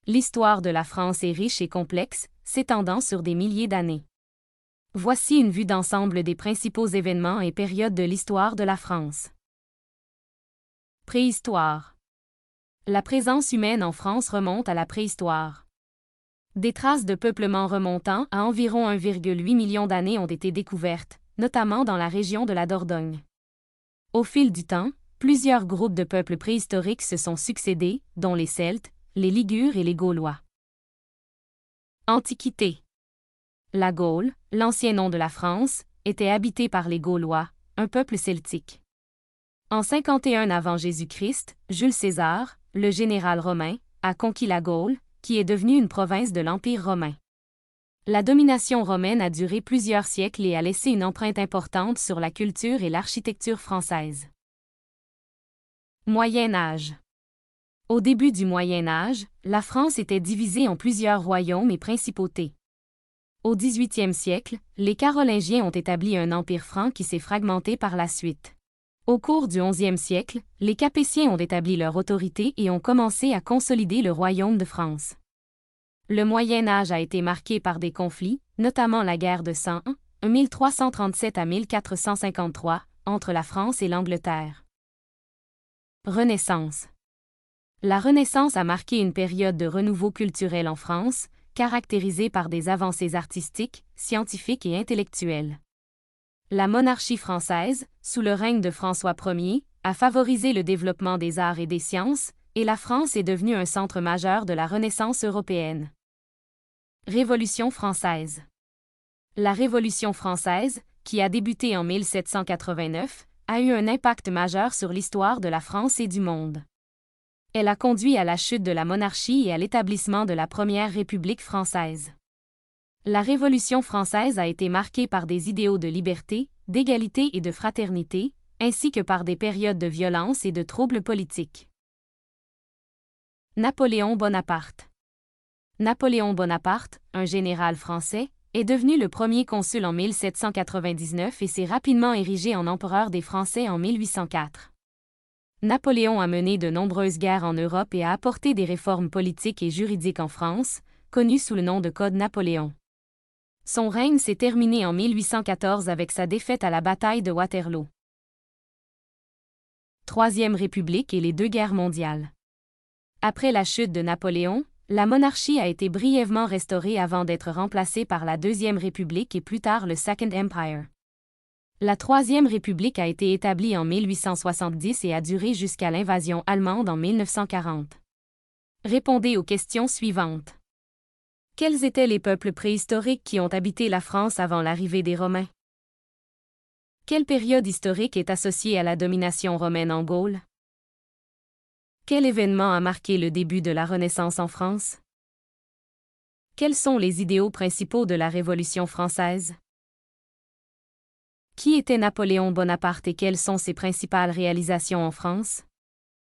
L'histoire de la France est riche et complexe, s'étendant sur des milliers d'années. Voici une vue d'ensemble des principaux événements et périodes de l'histoire de la France. Préhistoire. La présence humaine en France remonte à la préhistoire. Des traces de peuplement remontant à environ 1,8 million d'années ont été découvertes, notamment dans la région de la Dordogne. Au fil du temps, plusieurs groupes de peuples préhistoriques se sont succédés, dont les Celtes, les Ligures et les Gaulois. Antiquité. La Gaule, l'ancien nom de la France, était habitée par les Gaulois, un peuple celtique. En 51 avant Jésus-Christ, Jules César, le général romain, a conquis la Gaule, qui est devenue une province de l'Empire romain. La domination romaine a duré plusieurs siècles et a laissé une empreinte importante sur la culture et l'architecture française. Moyen Âge. Au début du Moyen Âge, la France était divisée en plusieurs royaumes et principautés. Au XVIIIe siècle, les Carolingiens ont établi un empire franc qui s'est fragmenté par la suite. Au cours du XIe siècle, les Capétiens ont établi leur autorité et ont commencé à consolider le royaume de France. Le Moyen Âge a été marqué par des conflits, notamment la guerre de 100 ans, 1337 à 1453, entre la France et l'Angleterre. Renaissance. La Renaissance a marqué une période de renouveau culturel en France, caractérisée par des avancées artistiques, scientifiques et intellectuelles. La monarchie française, sous le règne de François Ier, a favorisé le développement des arts et des sciences, et la France est devenue un centre majeur de la Renaissance européenne. Révolution française. La Révolution française, qui a débuté en 1789, a eu un impact majeur sur l'histoire de la France et du monde. Elle a conduit à la chute de la monarchie et à l'établissement de la Première République française. La Révolution française a été marquée par des idéaux de liberté, d'égalité et de fraternité, ainsi que par des périodes de violence et de troubles politiques. Napoléon Bonaparte. Napoléon Bonaparte, un général français, est devenu le premier consul en 1799 et s'est rapidement érigé en empereur des Français en 1804. Napoléon a mené de nombreuses guerres en Europe et a apporté des réformes politiques et juridiques en France, connues sous le nom de Code Napoléon. Son règne s'est terminé en 1814 avec sa défaite à la bataille de Waterloo. Troisième République et les deux guerres mondiales. Après la chute de Napoléon, la monarchie a été brièvement restaurée avant d'être remplacée par la Deuxième République et plus tard le Second Empire. La Troisième République a été établie en 1870 et a duré jusqu'à l'invasion allemande en 1940. Répondez aux questions suivantes. Quels étaient les peuples préhistoriques qui ont habité la France avant l'arrivée des Romains? Quelle période historique est associée à la domination romaine en Gaule? Quel événement a marqué le début de la Renaissance en France? Quels sont les idéaux principaux de la Révolution française? Qui était Napoléon Bonaparte et quelles sont ses principales réalisations en France?